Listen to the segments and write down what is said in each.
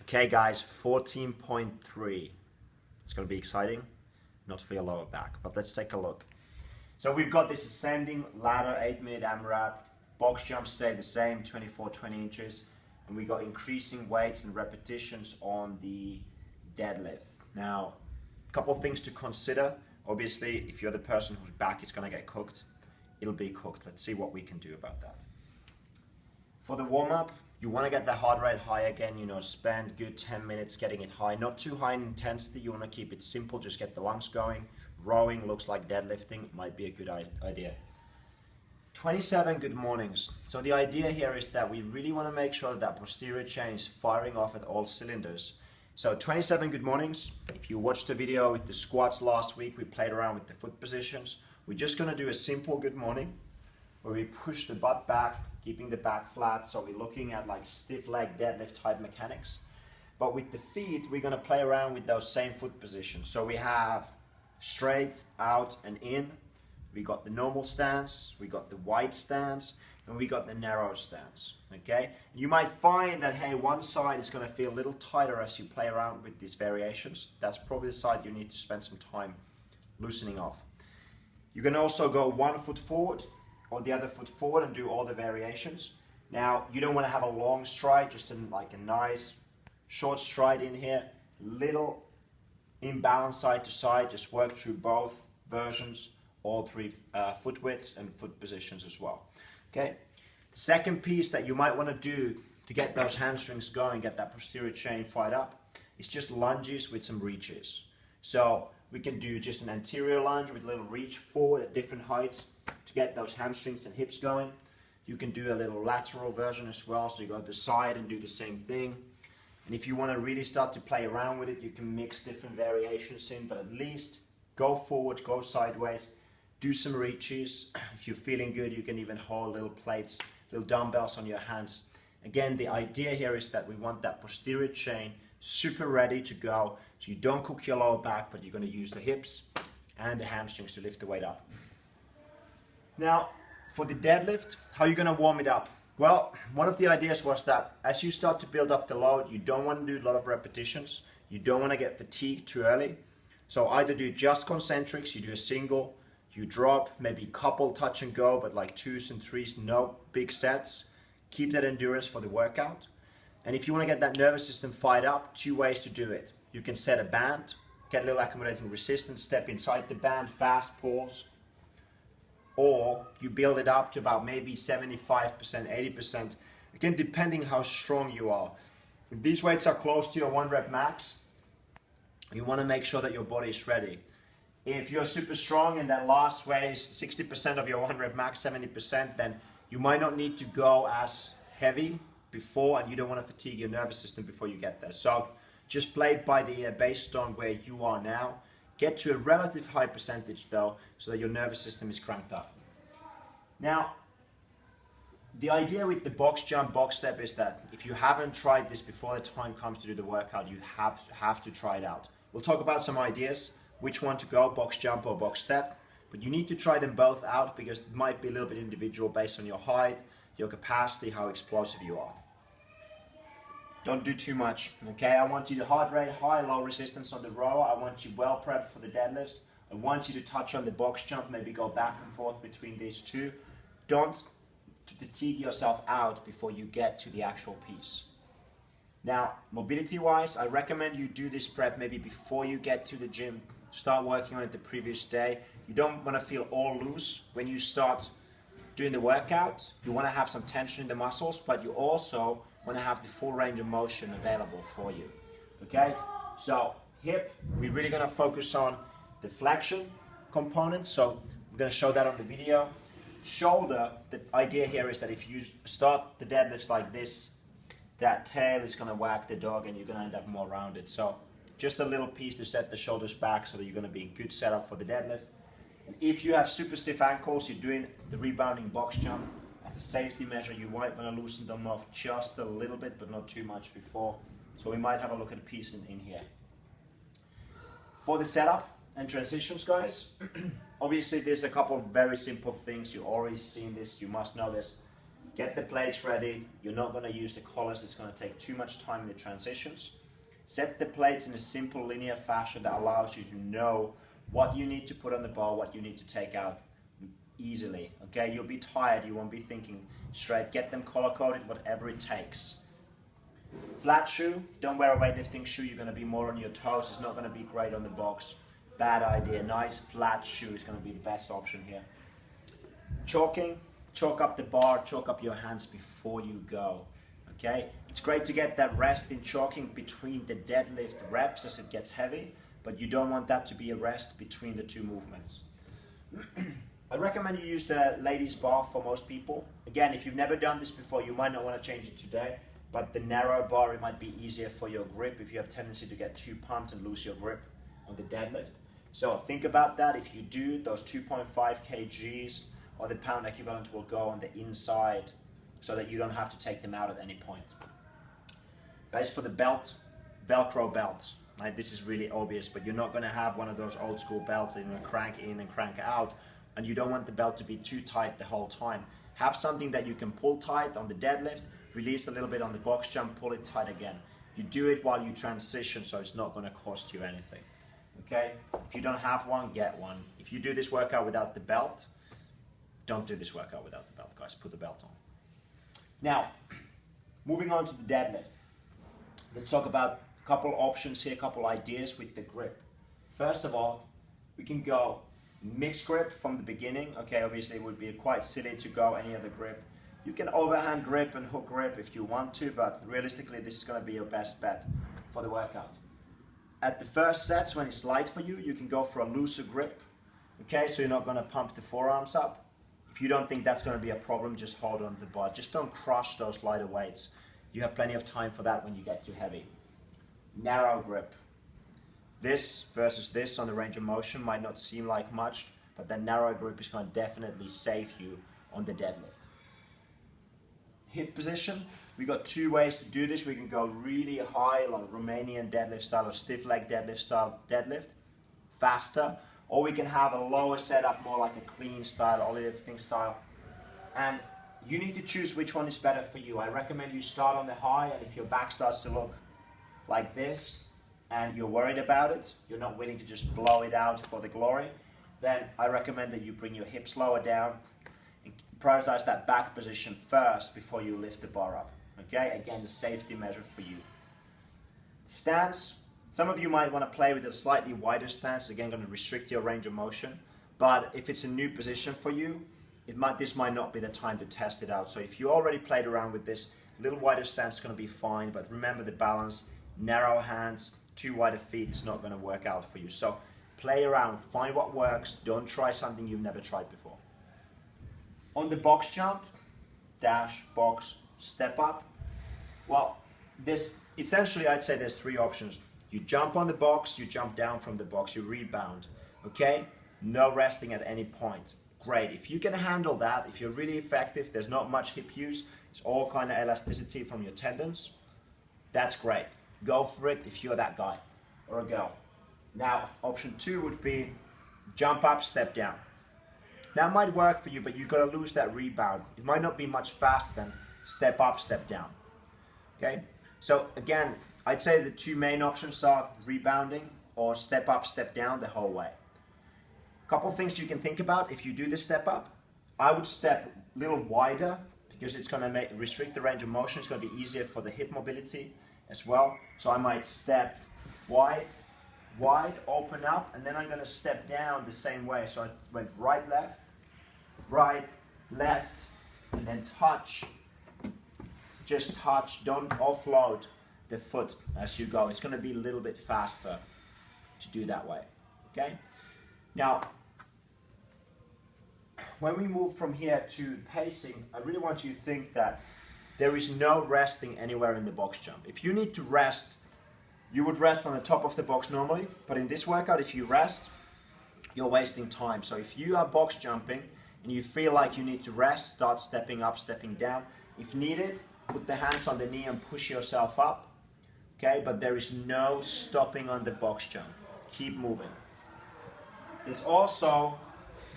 Okay guys, 14.3. It's going to be exciting, not for your lower back, but let's take a look. So we've got this ascending ladder 8-minute AMRAP, box jumps stay the same, 24-20 inches, and we got increasing weights and repetitions on the deadlift. Now, a couple of things to consider. Obviously, if you're the person whose back is going to get cooked, it'll be cooked. Let's see what we can do about that. For the warm-up, you want to get the heart rate high again, spend good 10 minutes getting it high. Not too high in intensity, you want to keep it simple, just get the lungs going. Rowing looks like deadlifting, might be a good idea. 27 good mornings. So the idea here is that we really want to make sure that posterior chain is firing off at all cylinders. So 27 good mornings. If you watched the video with the squats last week, we played around with the foot positions. We're just going to do a simple good morning where we push the butt back, keeping the back flat. So we're looking at like stiff leg deadlift type mechanics. But with the feet, we're going to play around with those same foot positions. So we have straight, out, and in. We got the normal stance, we got the wide stance, and we got the narrow stance, okay? You might find that, hey, one side is going to feel a little tighter as you play around with these variations. That's probably the side you need to spend some time loosening off. You can also go one foot forward or the other foot forward and do all the variations. Now, you don't want to have a long stride, just like a nice short stride in here, little imbalance side to side, just work through both versions, all three foot widths and foot positions as well. Okay. The second piece that you might want to do to get those hamstrings going, get that posterior chain fired up, is just lunges with some reaches. So we can do just an anterior lunge with a little reach forward at different heights to get those hamstrings and hips going. You can do a little lateral version as well, so you go to the side and do the same thing. And if you want to really start to play around with it, you can mix different variations in, but at least go forward, go sideways, do some reaches. If you're feeling good, you can even hold little plates, little dumbbells on your hands. Again, the idea here is that we want that posterior chain super ready to go, so you don't cook your lower back, but you're going to use the hips and the hamstrings to lift the weight up. Now, for the deadlift, how are you going to warm it up? Well, one of the ideas was that as you start to build up the load, you don't want to do a lot of repetitions. You don't want to get fatigued too early. So either do just concentrics, you do a single, you drop, maybe a couple touch and go, but like 2s and 3s, no big sets. Keep that endurance for the workout. And if you want to get that nervous system fired up, 2 ways to do it. You can set a band, get a little accommodating resistance, step inside the band, fast pause. Or you build it up to about maybe 75%, 80%. Again, depending how strong you are. If these weights are close to your 1 rep max, you want to make sure that your body is ready. If you're super strong and that last weight is 60% of your 1 rep max, 70%, then you might not need to go as heavy before, and you don't want to fatigue your nervous system before you get there. So just play it by the based on where you are now. Get to a relative high percentage though, so that your nervous system is cranked up. Now, the idea with the box jump, box step is that if you haven't tried this before the time comes to do the workout, you have to try it out. We'll talk about some ideas, which one to go, box jump or box step, but you need to try them both out because it might be a little bit individual based on your height, your capacity, how explosive you are. Don't do too much, okay? I want you to heart rate high, low resistance on the row. I want you well prepped for the deadlifts. I want you to touch on the box jump, maybe go back and forth between these two. Don't fatigue yourself out before you get to the actual piece. Now, mobility-wise, I recommend you do this prep maybe before you get to the gym. Start working on it the previous day. You don't want to feel all loose when you start doing the workout. You want to have some tension in the muscles, but you also want to have the full range of motion available for you. Okay? So, hip, we're really going to focus on the flexion component. So, I'm going to show that on the video. Shoulder, the idea here is that if you start the deadlifts like this, that tail is going to whack the dog and you're going to end up more rounded. So just a little piece to set the shoulders back so that you're going to be in good setup for the deadlift. And if you have super stiff ankles, you're doing the rebounding box jump as a safety measure, you might want to loosen them off just a little bit, but not too much before. So we might have a look at a piece in here. For the setup and transitions, guys, obviously there's a couple of very simple things. You've already seen this, you must know this. Get the plates ready. You're not going to use the collars. It's going to take too much time in the transitions. Set the plates in a simple linear fashion that allows you to know what you need to put on the bar, what you need to take out easily. Okay, you'll be tired. You won't be thinking straight. Get them color coded, whatever it takes. Flat shoe. Don't wear a weightlifting shoe. You're going to be more on your toes. It's not going to be great on the box. Bad idea. Nice flat shoe is going to be the best option here. Chalking. Chalk up the bar. Chalk up your hands before you go. Okay. It's great to get that rest in chalking between the deadlift reps as it gets heavy, but you don't want that to be a rest between the two movements. I recommend you use the ladies bar for most people. Again, if you've never done this before, you might not want to change it today, but the narrow bar, it might be easier for your grip if you have tendency to get too pumped and lose your grip on the deadlift. So think about that. If you do, those 2.5 kgs or the pound equivalent will go on the inside so that you don't have to take them out at any point. Guys, for the belt, Velcro belts. Right? This is really obvious, but you're not going to have one of those old school belts that you're going to crank in and crank out, and you don't want the belt to be too tight the whole time. Have something that you can pull tight on the deadlift, release a little bit on the box jump, pull it tight again. You do it while you transition, so it's not going to cost you anything. Okay? If you don't have one, get one. If you do this workout without the belt, don't do this workout without the belt, guys. Put the belt on. Now, moving on to the deadlift. Let's talk about a couple options here, a couple ideas with the grip. First of all, we can go mixed grip from the beginning. Okay, obviously it would be quite silly to go any other grip. You can overhand grip and hook grip if you want to, but realistically this is going to be your best bet for the workout. At the first sets, when it's light for you, you can go for a looser grip. Okay, so you're not going to pump the forearms up. If you don't think that's going to be a problem, just hold on to the bar. Just don't crush those lighter weights. You have plenty of time for that when you get too heavy. Narrow grip. This versus this on the range of motion might not seem like much, but that narrow grip is going to definitely save you on the deadlift. Hip position. We got two ways to do this. We can go really high, like Romanian deadlift style or stiff leg deadlift style deadlift, faster. Or we can have a lower setup, more like a clean style, ollie lifting style. And you need to choose which one is better for you. I recommend you start on the high, and if your back starts to look like this, and you're worried about it, you're not willing to just blow it out for the glory, then I recommend that you bring your hips lower down and prioritize that back position first before you lift the bar up. Okay, again, the safety measure for you. Stance. Some of you might want to play with a slightly wider stance, again going to restrict your range of motion, but if it's a new position for you, this might not be the time to test it out. So if you already played around with this, a little wider stance is going to be fine, but remember the balance, narrow hands, too wide feet is not going to work out for you. So play around, find what works, don't try something you've never tried before. On the box jump, dash, box, step up, well, essentially I'd say there's three options. You jump on the box, you jump down from the box, you rebound, okay? No resting at any point. Great, if you can handle that, if you're really effective, there's not much hip use, it's all kind of elasticity from your tendons, that's great. Go for it if you're that guy or a girl. Now, option two would be jump up, step down. That might work for you, but you've got to lose that rebound. It might not be much faster than step up, step down, okay? So again, I'd say the two main options are rebounding or step up, step down the whole way. Couple things you can think about if you do the step up. I would step a little wider because it's going to restrict the range of motion. It's going to be easier for the hip mobility as well. So I might step wide, open up, and then I'm going to step down the same way. So I went right, left, and then touch. Just touch, don't offload the foot as you go. It's going to be a little bit faster to do that way, okay? Now, when we move from here to pacing, I really want you to think that there is no resting anywhere in the box jump. If you need to rest, you would rest on the top of the box normally, but in this workout, if you rest, you're wasting time. So if you are box jumping and you feel like you need to rest, start stepping up, stepping down. If needed, put the hands on the knee and push yourself up. Okay, but there is no stopping on the box jump. Keep moving. There's also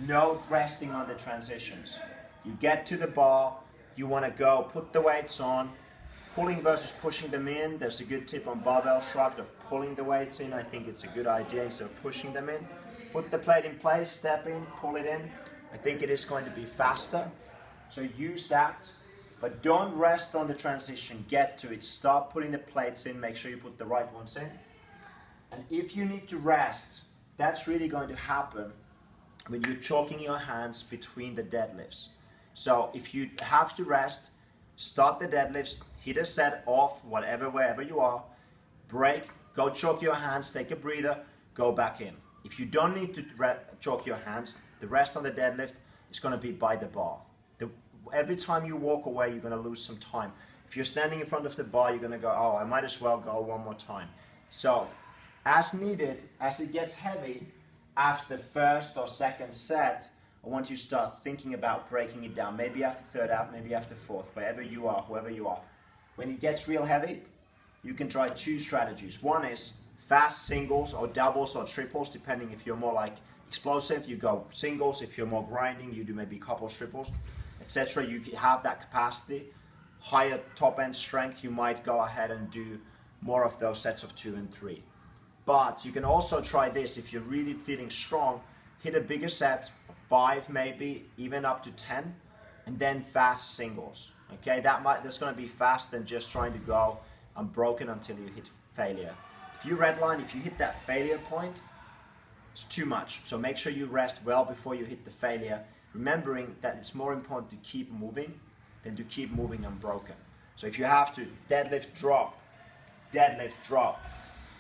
no resting on the transitions. You get to the bar, you want to go put the weights on, pulling versus pushing them in. There's a good tip on barbell shrugged of pulling the weights in. I think it's a good idea instead of pushing them in. Put the plate in place, step in, pull it in. I think it is going to be faster. So use that, but don't rest on the transition. Get to it. Start putting the plates in. Make sure you put the right ones in. And if you need to rest, that's really going to happen when you're choking your hands between the deadlifts. So if you have to rest, start the deadlifts, hit a set off, wherever you are, break, go choke your hands, take a breather, go back in. If you don't need to choke your hands, the rest on the deadlift is going to be by the bar. Every time you walk away, you're going to lose some time. If you're standing in front of the bar, you're going to go, oh, I might as well go one more time. So as needed, as it gets heavy, after first or second set, I want you to start thinking about breaking it down. Maybe after third out, maybe after fourth, wherever you are, whoever you are. When it gets real heavy, you can try two strategies. One is fast singles or doubles or triples, depending if you're more like explosive, you go singles. If you're more grinding, you do maybe a couple triples, etc. You have that capacity. Higher top end strength, you might go ahead and do more of those sets of 2 and 3. But you can also try this if you're really feeling strong, hit a bigger set, 5 maybe, even up to 10, and then fast singles. Okay, that's going to be fast than just trying to go unbroken until you hit failure. If you redline, if you hit that failure point, it's too much. So make sure you rest well before you hit the failure, remembering that it's more important to keep moving than to keep moving unbroken. So if you have to deadlift, drop,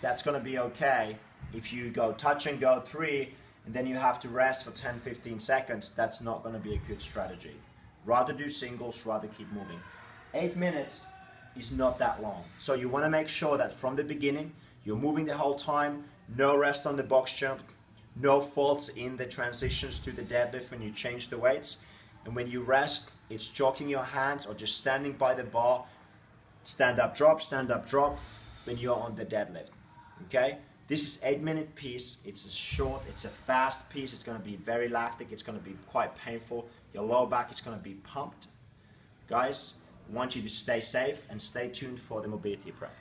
that's going to be okay. If you go touch and go 3, and then you have to rest for 10-15 seconds, that's not going to be a good strategy. Rather do singles, rather keep moving. 8 minutes is not that long. So you want to make sure that from the beginning, you're moving the whole time, no rest on the box jump, no faults in the transitions to the deadlift when you change the weights. And when you rest, it's choking your hands or just standing by the bar, stand up, drop, when you're on the deadlift. Okay? This is 8-minute piece. It's a short, it's a fast piece. It's going to be very lactic. It's going to be quite painful. Your lower back is going to be pumped. Guys, I want you to stay safe and stay tuned for the mobility prep.